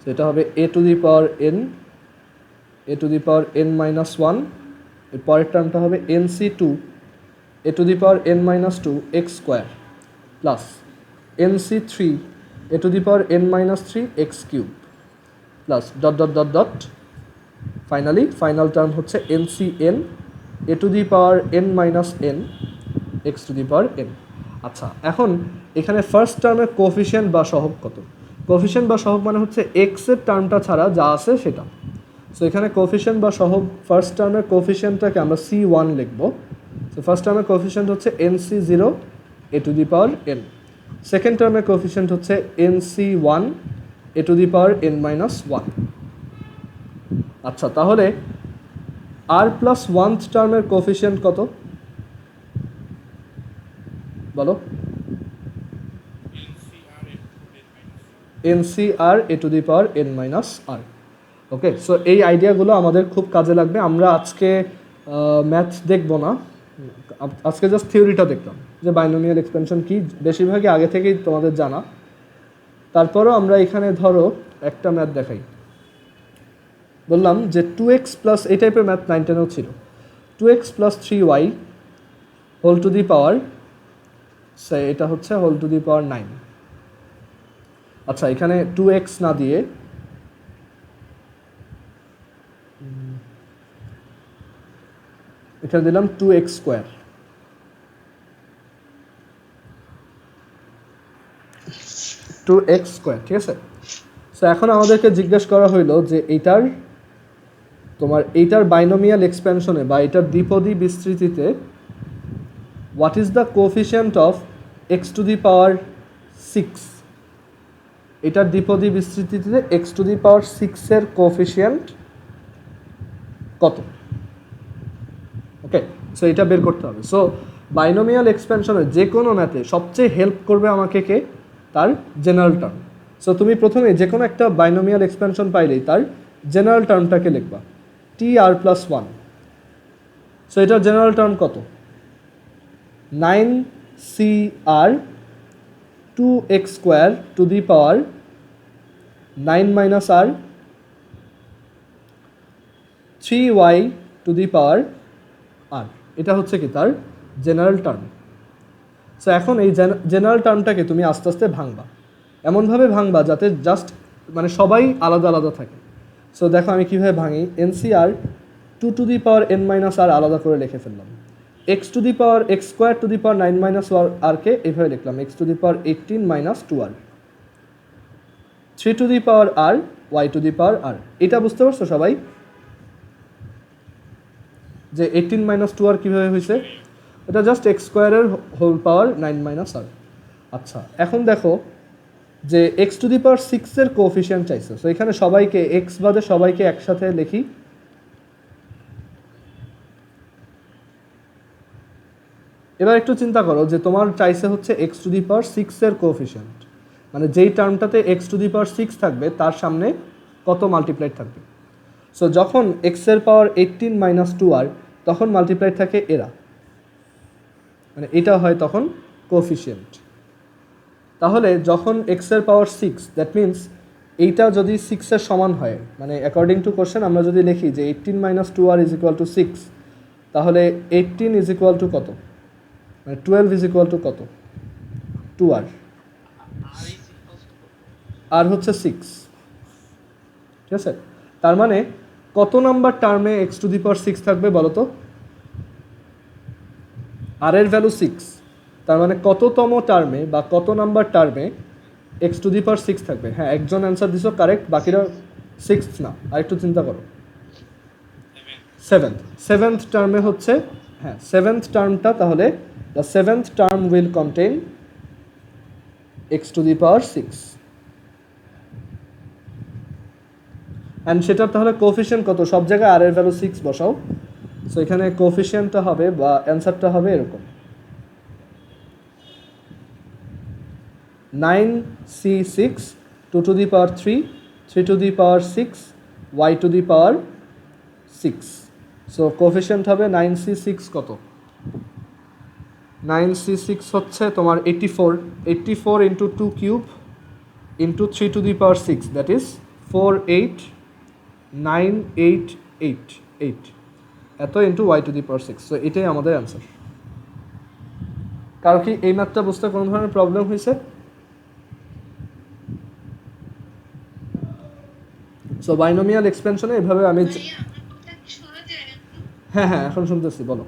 সেটা হবে a to the power n, a to the power n minus one. এর পরের টার্মটা হবে n C two a to the power n minus two x square plus nc3 a to the power n minus 3 x cube plus dot dot dot dot finally final term হচ্ছে ncn a to the power n minus n x to the power n। আচ্ছা, এখন এখানে first টার্মের coefficient বা সহগ কত? Coefficient বা সহগ মানে হচ্ছে এক্স এর টার্মটা ছাড়া যা আছে সেটা। সো এখানে কোফিশিয়েন্ট বা সহগ ফার্স্ট টার্মের কোফিশিয়েন্টটাকে আমরা c1 লিখব। সো ফার্স্ট টার্মের কোফিশিয়েন্ট হচ্ছে nc0 a to the power n, second টার্মের কোফিশিয়েন্ট হচ্ছে nc1 a to the power n minus 1। আচ্ছা, তাহলে r প্লাস ওয়ানথ টার্মের কোফিশিয়েন্ট কত বলো? ncr a to the power n minus r। Okay, so এই আইডিয়াগুলো আমাদের খুব কাজে লাগবে। আমরা আজকে ম্যাথ দেখব না, আজকে জাস্ট থিওরিটা দেখলাম যে বাইনোমিয়াল এক্সপেনশন কি, বেশিরভাগই আগে থেকেই তোমাদের জানা। তারপরও আমরা এখানে ধরো একটা ম্যাথ দেখাই, বললাম যে 2x প্লাস, এই টাইপের ম্যাথ 9-10-এও ছিল, 2x plus 3y whole to the power, এটা হচ্ছে হোল টু দি পাওয়ার 9। আচ্ছা, এখানে 2x না দিয়ে এখানে দিলাম 2x স্কোয়ার। ঠিক আছে। সো এখন আমাদেরকে জিজ্ঞেস করা হইলো যে এইটার বাইনোমিয়াল এক্সপেনশনে বা এটার দ্বিপদী বিস্তৃতিতে what is the coefficient of x to the power 6? এটার দ্বিপদী বিস্তৃতিতে এক্স টু দি পাওয়ার 6 এর কোফিশিয়েন্ট কত? ওকে, সো এটা বের করতে হবে। সো বাইনোমিয়াল এক্সপেনশনের যে কোনো ম্যাথে সবচেয়ে হেল্প করবে আমাকে কে? তার জেনারেল টার্ম। সো তুমি প্রথমে যে কোনো একটা বাইনোমিয়াল এক্সপেনশন পাইলেই তার জেনারেল টার্মটাকে লিখবা tr প্লাস 1। সো এটার জেনারেল টার্ম কত? 9cr 2x square to the power 9 minus r 3y two the power r। এটা হচ্ছে কি তার জেনারেল টার্ম। সো এখন এই জেনারেল টার্মটাকে তুমি আস্তে আস্তে ভাঙবা, এমনভাবে ভাঙবা যাতে জাস্ট মানে সবাই আলাদা আলাদা থাকে। সো দেখো আমি কীভাবে ভাঙি, NCR 2 to the power n minus r আলাদা করে লিখে ফেললাম, x to the power x square to the power 9 minus rকে এইভাবে লিখলাম x to the power 18 minus 2r, 3 to the power r y to the power r। এটা বুঝতে পারছো সবাই যে 18 মাইনাস 2r কীভাবে হয়েছে? এটা জাস্ট এক্স স্কোয়ারের হোল পাওয়ার 9 মাইনাস r। আচ্ছা, এখন দেখো যে এক্স টু দি পাওয়ার 6 এর কোএফিসিয়েন্ট চাইছে। সো এখানে সবাইকে এক্স বাদে সবাইকে একসাথে লিখি। এবার একটু চিন্তা করো যে তোমার চাইছে হচ্ছে এক্স টু দি পাওয়ার 6 এর কোএফিসিয়েন্ট, মানে যেই টার্মটাতে এক্স টু দি পাওয়ার 6 থাকবে তার সামনে কত মাল্টিপ্লাইড থাকবে। সো যখন এক্স এর পাওয়ার 18 মাইনাস 2r তখন মাল্টিপ্লাইড থাকে এরা, মানে এটা হয় তখন কোএফিসিয়েন্ট। তাহলে যখন এক্স এর পাওয়ার 6, দ্যাট মিনস এইটা যদি 6 এর সমান হয়, মানে অ্যাকর্ডিং টু কোশ্চেন আমরা যদি লিখি যে 18 minus 2r is equal two 6, তাহলে 18 ইজ ইকুয়াল টু কত, মানে 12 ইজ ইকুয়াল টু কত? 2r, আর হচ্ছে 6। ঠিক আছে, তার মানে কত নাম্বার টার্মে এক্স টু দি পাওয়ার 6 থাকবে বলো তো? আর এর ভ্যালু 6, তার মানে কততম টার্মে বা কত নাম্বার টার্মে এক্স টু দি পাওয়ার 6 থাকবে? হ্যাঁ, একজন অ্যান্সার দিছো কারেক্ট, বাকিরা 6th না, আর একটু চিন্তা করো। 7th টার্মে হচ্ছে, হ্যাঁ 7th টার্মটা, তাহলে the 7th term will contain x to the power 6 and সেটার তাহলে কোএফিসিয়েন্ট কত? সব জায়গায় আর এর ভ্যালু 6 বসাও। সো এখানে কোএফিসিয়েন্টটা হবে বা অ্যান্সারটা হবে এরকম 9c6 2 to the power 3 3 to the power 6 y to the power 6। So coefficient হবে 9c6 কত? 9c6 হচ্ছে তোমার 84 into 2 cube into 3 to the power 6, that is 48988 এত into y to the power 6। So এটাই আমাদের অ্যান্সার। কারো কি এই ম্যাথটা বুঝতে কোনো ধরনের প্রবলেম হয়েছে? সো বাইনোমিয়াল এক্সপেনশনে এভাবে আমি হ্যাঁ হ্যাঁ এখন শুনতেছি, বলো।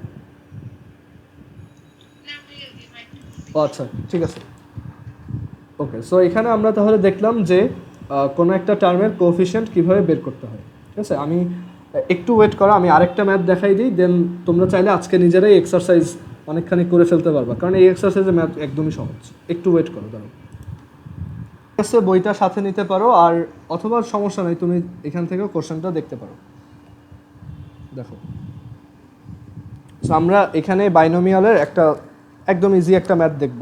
ও আচ্ছা, ঠিক আছে, ওকে। সো এখানে আমরা তাহলে দেখলাম যে কোনো একটা টার্মের কোএফিসিয়েন্ট কীভাবে বের করতে হয়, ঠিক আছে। আমি একটু ওয়েট করো, আমি আরেকটা ম্যাথ দেখাই দিই, দেন তোমরা চাইলে আজকে নিজেরাই এক্সারসাইজ অনেকখানি করে ফেলতে পারবা, কারণ এই এক্সারসাইজের ম্যাথ একদমই সহজ। একটু ওয়েট করো, দাঁড়াও। বইটা সাথে নিতে পারো, আর অথবা সমস্যা নেই, তুমি এখান থেকেও কোশ্চেনটা দেখতে পারো। দেখো, সো আমরা এখানে বাইনোমিয়ালের একটা একদম ইজি একটা ম্যাথ দেখব।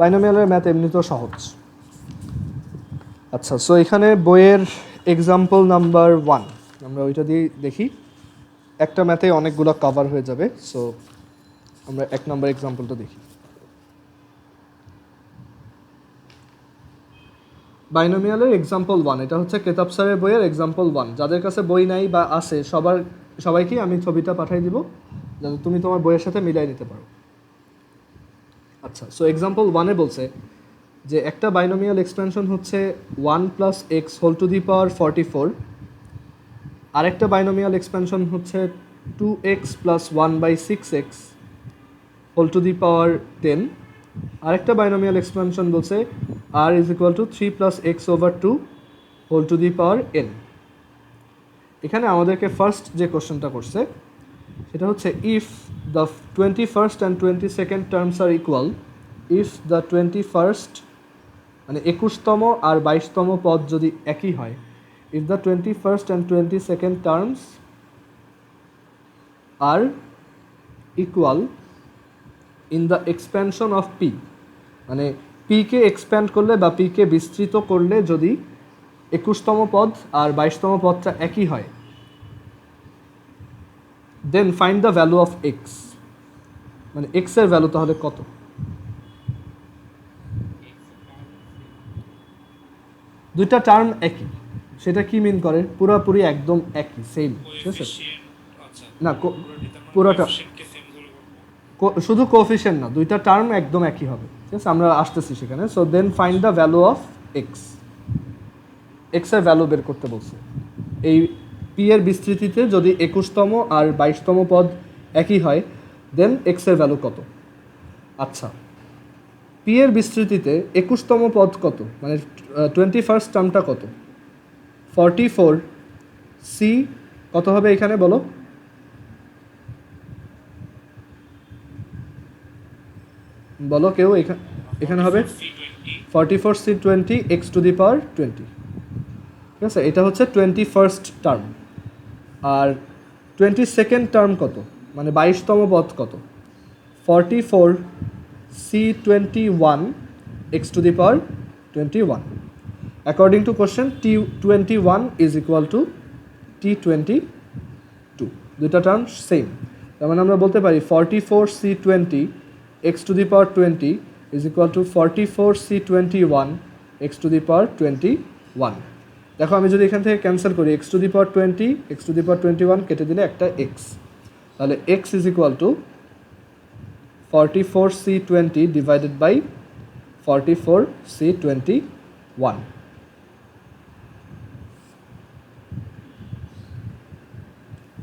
বাইনোমিয়ালের ম্যাথ এমনিতেও সহজ। আচ্ছা, সো এখানে বইয়ের এক্সাম্পল নাম্বার 1 আমরা ওইটা দিয়ে দেখি। একটা ম্যাথে অনেকগুলো কভার হয়ে যাবে, সো আমরা 1 নম্বর এক্সাম্পলটা দেখি। বাইনোমিয়ালের এক্সাম্পল 1, এটা হচ্ছে কেতাব স্যারের বইয়ের এক্সাম্পল 1। যাদের কাছে বই নাই বা আছে সবাইকে আমি ছবিটা পাঠিয়ে দিব, যাতে তুমি তোমার বইয়ের সাথে মিলাই নিতে পারো। আচ্ছা, সো এক্সাম্পল 1-এ বলছে যে একটা বাইনোমিয়াল এক্সপেনশন হচ্ছে 1 + x হোল টু দি পাওয়ার 44, আরেকটা বাইনোমিয়াল এক্সপেনশন হচ্ছে 2x + 1/6x whole to the power 10, আরেকটা বাইনোমিয়াল এক্সপেনশন বলছে r = 3 + x/2 whole to the power n। এখানে আমাদেরকে ফার্স্ট যে কোশ্চেনটা করছে সেটা হচ্ছে if the 21st and 22nd terms are equal, if the 21st মানে 21তম আর 22তম পদ যদি একই হয়, if the 21st and 22nd terms are equal in the expansion of P, মানে পিকে এক্সপ্যান্ড করলে বা পিকে বিস্তৃত করলে যদি 21তম পদ আর 22তম পদটা একই হয়, then find the value of X, মানে এক্স এর ভ্যালু তাহলে কত। দুইটা টার্ম একই, সেটা কি মিন করে? পুরোপুরি একদম একই, সেম, ঠিক আছে না, পুরোটা শুধু কোএফিসিয়েন্ট না, দুইটা টার্ম একদম একই হবে, ঠিক আছে, আমরা আসতেছি সেখানে। So then find the value of X, X এর ভ্যালু বের করতে বলছে। এই পি এর বিস্তৃতিতে যদি 21তম আর 22তম পদ একই হয়, দেন এক্স এর ভ্যালু কত। আচ্ছা, পি এর বিস্তৃতিতে 21তম পদ কত, মানে 21st টার্মটা কত? 44 সি কত হবে এখানে বলো? বলো কেউ, এখানে হবে 44C20 x⁻20, ঠিক আছে, এটা হচ্ছে 21st টার্ম। আর 22nd টার্ম কত, মানে 22তম পদ কত? 44C21 x⁻21। According to question T21 is equal two T22, দুটা টার্ম সেম। তার মানে আমরা বলতে পারি 44C20 x⁻20 is equal two 44C21 x⁻21। দেখো, আমি যদি এখান থেকে ক্যান্সেল করি x⁻20 x⁻21 কেটে দিলে একটা x, তাহলে x is equal to 44C20 divided by 44C21।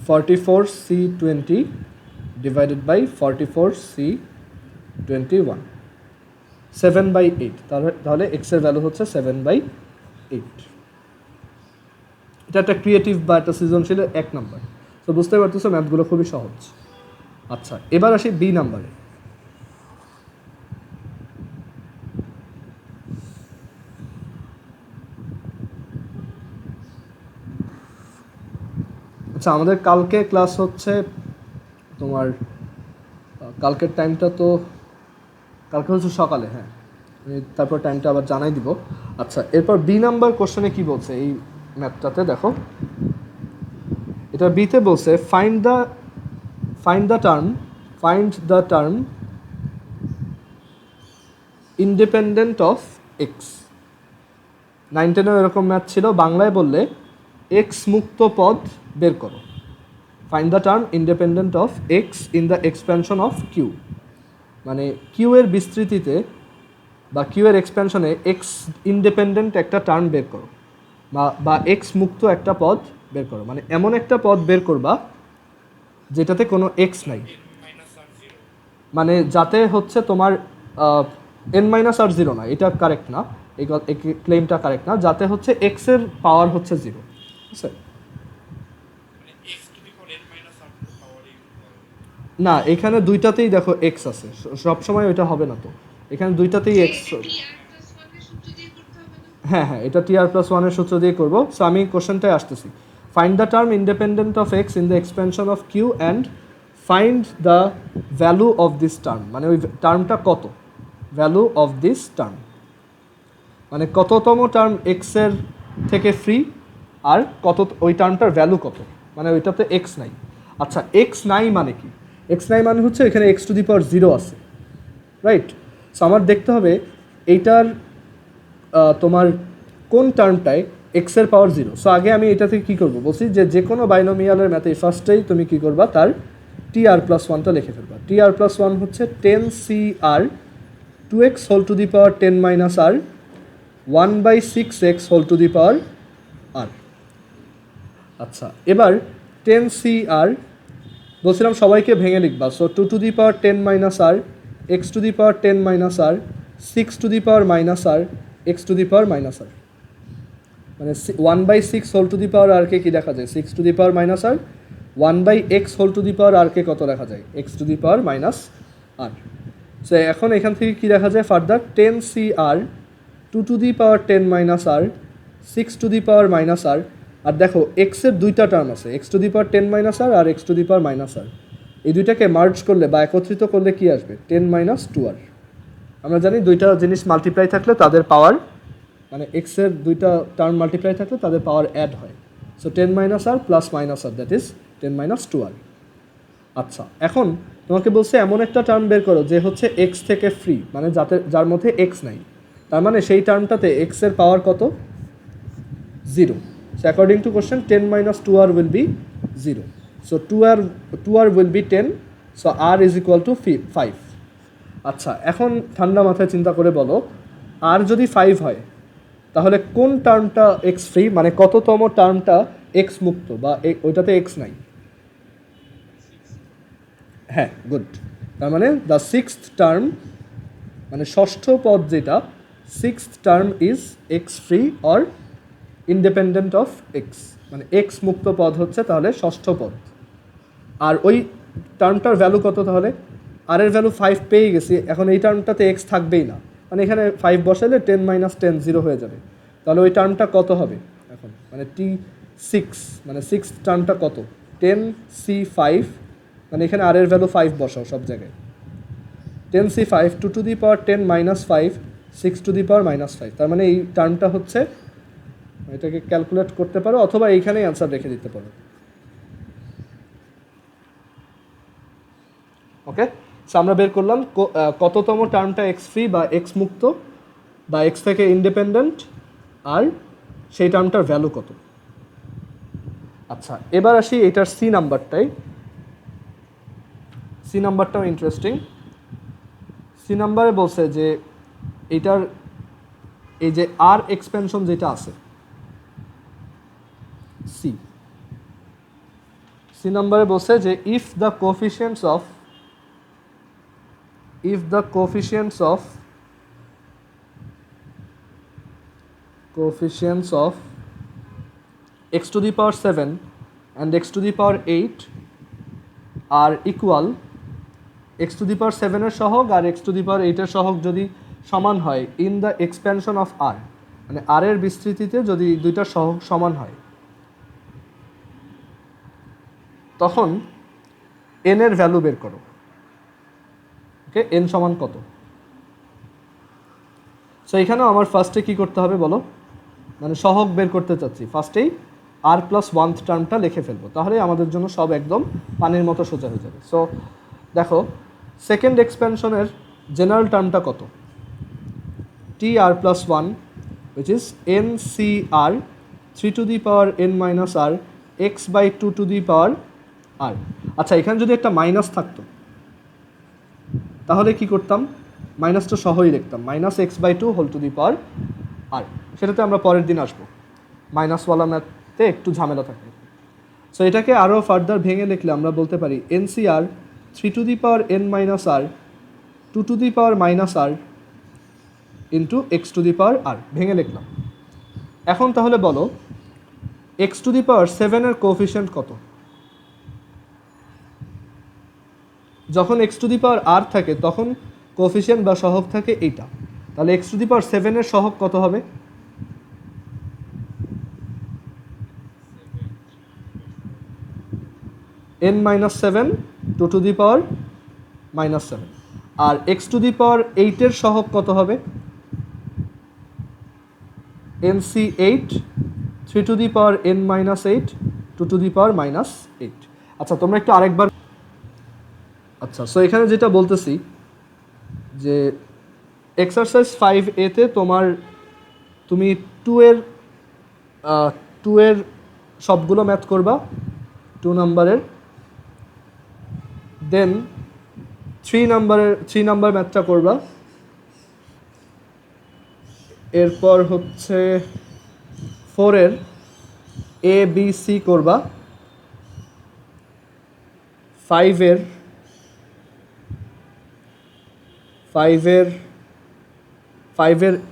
(44C20 divided by 44C21) 7/8। তাহলে x এর ভ্যালু হচ্ছে 7/8। এটা একটা ক্রিয়েটিভ বা একটা সৃজনশীল 1 নাম্বার। তো বুঝতে পারতেছো ম্যাথগুলো খুবই সহজ। আচ্ছা, এবার আসি বি নাম্বারে। আচ্ছা, আমাদের কালকে ক্লাস হচ্ছে তোমার, কালকের টাইমটা তো কালকে হচ্ছে সকালে, হ্যাঁ, আমি তারপর টাইমটা আবার জানাই দিব। আচ্ছা, এরপর বি নাম্বার কোশ্চেনে কি বলছে এই ম্যাথটাতে দেখো, এটা বিতে বলছে find the term independent of x. 9-10 এরকম ম্যাথ ছিল, বাংলায় বললে এক্স মুক্ত পদ বের করো। Find the term independent of X in the expansion of Q. মানে কিউ এর বিস্তৃতিতে বা কিউ এর এক্সপ্যানশনে এক্স ইন্ডিপেন্ডেন্ট একটা টার্ম বের করো বা এক্স মুক্ত একটা পদ বের করো, মানে এমন একটা পদ বের করবা যেটাতে কোনো এক্স নাই, মানে যাতে হচ্ছে তোমার এন মাইনাস আর জিরো না, এটা কারেক্ট না, এই ক্লেমটা কারেক্ট না, যাতে হচ্ছে এক্স এর পাওয়ার হচ্ছে জিরো, ঠিক আছে? না, এখানে দুইটাতেই দেখো এক্স আছে, সবসময় ওইটা হবে না তো, এখানে দুইটাতেই এক্স। হ্যাঁ হ্যাঁ, এটা টিআর প্লাস ওয়ানের সূত্র দিয়ে করবো। সো আমি কোশ্চেনটায় আসতেছি। Find the term independent of X in the expansion of Q and find the value of this term, মানে ওই টার্মটা কত, ভ্যালু অফ দিস টার্ম মানে কততম টার্ম এক্সের থেকে ফ্রি, আর কত ওই টার্মটার ভ্যালু কত, মানে ওইটাতে এক্স নাই। আচ্ছা, এক্স নাই মানে কি? এক্স নাই মানে হচ্ছে এখানে x to the power zero আছে, রাইট? সো আমার দেখতে হবে এইটার তোমার কোন টার্মটায় এক্সের পাওয়ার জিরো। সো আগে আমি এটা থেকে কী করবো বলছি, যে কোনো বাইনোমিয়ালের ম্যাথে ফার্স্টেই তুমি কী করবা, তার টি আর প্লাস ওয়ানটা লিখে ফেলবা। টি আর প্লাস ওয়ান হচ্ছে 10 CR 2x whole to the power 10 minus r 1/6x whole to the power r. আচ্ছা, এবার 10 CR বলছিলাম সবাইকে ভেঙে লিখবা। So 2 to the power 10 minus r, x to the power 10 minus r, 6 to the power minus r, x to the power minus r, মানে 1/6 whole to the power আরকে কী দেখা যায়, 6 to the power minus r, 1/x whole to the power আরকে কত দেখা যায়, x to the power minus r. So এখন এখান থেকে কী দেখা যায় further, 10 CR 2 to the power 10 minus r, 6 to the power minus r. আর দেখো এক্সের দুইটা টার্ম আছে, x to the power 10 minus r আর x to the power minus r. এই দুইটাকে মার্জ করলে বা একত্রিত করলে কি আসবে, 10 মাইনাস 2r। আমরা জানি দুইটা জিনিস মাল্টিপ্লাই থাকলে তাদের পাওয়ার, মানে এক্সের দুইটা টার্ম মাল্টিপ্লাই থাকলে তাদের পাওয়ার অ্যাড হয়। So 10 minus R plus minus R, that is 10 minus 2r। আচ্ছা, এখন তোমাকে বলছে এমন একটা টার্ম বের করো যে হচ্ছে এক্স থেকে ফ্রি, মানে যার মধ্যে এক্স নাই, তার মানে সেই টার্মটাতে এক্সের পাওয়ার কত, zero. So according to question 10 minus 2r will be 0. So 2r will be 10. So r is equal to 5. আচ্ছা, এখন ঠান্ডা মাথায় চিন্তা করে বলো, r যদি 5 হয় তাহলে কোন টার্মটা x ফ্রি, মানে কততম টার্মটা x মুক্ত বা ওইটাতে x নাই? হ্যাঁ, গুড। তার মানে দ্য সিক্সথ টার্ম, মানে ষষ্ঠ পদ যেটা, sixth term is x free or independent of X, মানে এক্স মুক্ত পদ হচ্ছে তাহলে ষষ্ঠ পদ। আর ওই টার্মটার ভ্যালু কত, তাহলে আর এর ভ্যালু 5 পেয়ে গেছি, এখন এই টার্মটাতে এক্স থাকবেই না, মানে এখানে 5 বসালে 10 মাইনাস 10 জিরো হয়ে যাবে, তাহলে ওই টার্মটা কত হবে এখন, মানে T6, মানে সিক্স টার্মটা কত, 10C5, মানে এখানে আর এর ভ্যালু 5 বসাও সব জায়গায়, 10C5 2 to the power 10 minus 5 6 to the power minus 5, তার মানে এই টার্মটা হচ্ছে, এটাকে ক্যালকুলেট করতে পারো অথবা এইখানেই অ্যান্সার রেখে দিতে পারো। ওকে, সো আমরা বের করলাম কততম টার্মটা এক্স ফ্রি বা এক্স মুক্ত বা এক্স থেকে ইন্ডিপেন্ডেন্ট, আর সেই টার্মটার ভ্যালু কত। আচ্ছা, এবার আসি এটার সি নাম্বারটাই। সি নাম্বারটাও ইন্টারেস্টিং। সি নাম্বারে বলছে যে এইটার এই যে আর এক্সপেনশন যেটা আছে সি নাম্বারে বলছে যে if the coefficients of x to the power 7 and x to the power 8 are equal, x to the power 7 এর সহগ আর x to the power 8 এর সহগ যদি সমান হয় in the expansion of r, মানে r এর বিস্তৃতিতে যদি দুইটার সহগ সমান হয়, তখন n এর ভ্যালু বের করো। ওকে, n সমান কত। সো এখানেও আমার ফার্স্টে কি করতে হবে বলো, মানে সহগ বের করতে চাচ্ছি, ফার্স্টেই আর প্লাস ওয়ানথ টার্মটা লিখে ফেলবো, তাহলে আমাদের জন্য সব একদম পানির মতো সোজা হয়ে যাবে। সো দেখো সেকেন্ড এক্সপ্যানশনের জেনারেল টার্মটা কত, T r plus one which is n C r 3 to the power n minus r x by 2 to the power r. আচ্ছা, এখানে যদি একটা মাইনাস থাকতো, তাহলে কি করতাম, মাইনাসটা সহই লিখতাম, -x/2 whole to the power আর। সেটাতে আমরা পরের দিন আসবো, মাইনাসওয়ালা ম্যাথে একটু ঝামেলা থাকে। সো এটাকে আরও ফার্দার ভেঙে লিখলে আমরা বলতে পারি NCR 3 to the power n minus r 2 to the power minus r into x to the power r, ভেঙে লিখলাম। এখন তাহলে বলো এক্স টু দি পাওয়ার 7-এর কোএফিসিয়েন্ট কত? যখন এক্স টু দি পাওয়ার আর থাকে তখন কোএফিসিয়েন্ট বা সহগ থাকে এইটা, তাহলে এক্স টু দি পাওয়ার 7-এর সহগ কত হবে? n minus 7 2 to the power minus 7, আর এক্স টু দি পাওয়ার 8-এর সহগ কত হবে? NC8 3 to the power n minus 8 2 to the power minus 8। আচ্ছা তোমরা একটু আরেকবার, আচ্ছা সো এখানে যেটা বলতেছি যে এক্সারসাইজ 5A-তে তুমি 2-এর সবগুলো ম্যাথ করবা 2 নাম্বারের, দেন 3 নাম্বার ম্যাথটা করবা, এরপর হচ্ছে 4-এর ABC করবা, 5-এর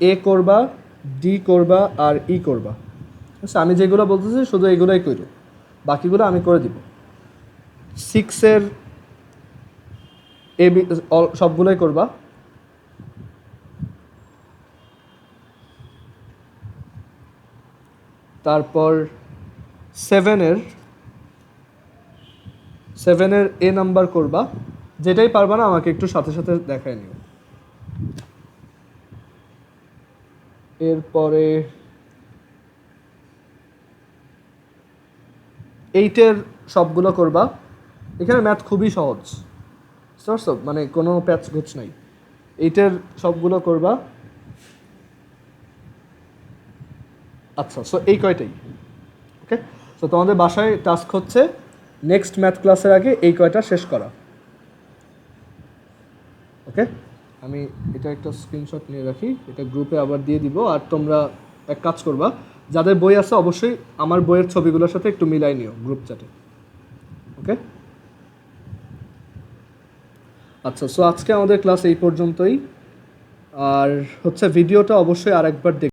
A করবা, D করবা আর E করবা। আচ্ছা আমি যেগুলো বলতেছি শুধু এগুলোই করো, বাকিগুলো আমি করে দিব। 6-এর AB সবগুলোই করবা, তারপর 7-এর A নাম্বার করবা, যেটাই পারবা না আমাকে একটু সাথে সাথে দেখায় নিও। এরপরে 8-এর সবগুলো করবা, এখানে ম্যাথ খুবই সহজ, মানে কোনো প্যাচ গোছ নাই। 8-এর সবগুলো করবা। আচ্ছা সো এই কয়টাই, ওকে। সো তোমাদের বাসায় টাস্ক হচ্ছে নেক্সট ম্যাথ ক্লাসের আগে এই কয়টা শেষ করা, ওকে। আমি এটা একটা স্ক্রিনশট নিয়ে রাখি, এটা গ্রুপে আবার দিয়ে দিব। আর তোমরা এক কাজ করবা, যাদের বই আছে অবশ্যই আমার বইয়ের ছবিগুলোর সাথে একটু মিলাই নিও গ্রুপ চ্যাটে, ওকে। আচ্ছা সো আজকে আমাদের ক্লাস এই পর্যন্তই, আর হচ্ছে ভিডিওটা অবশ্যই আরেকবার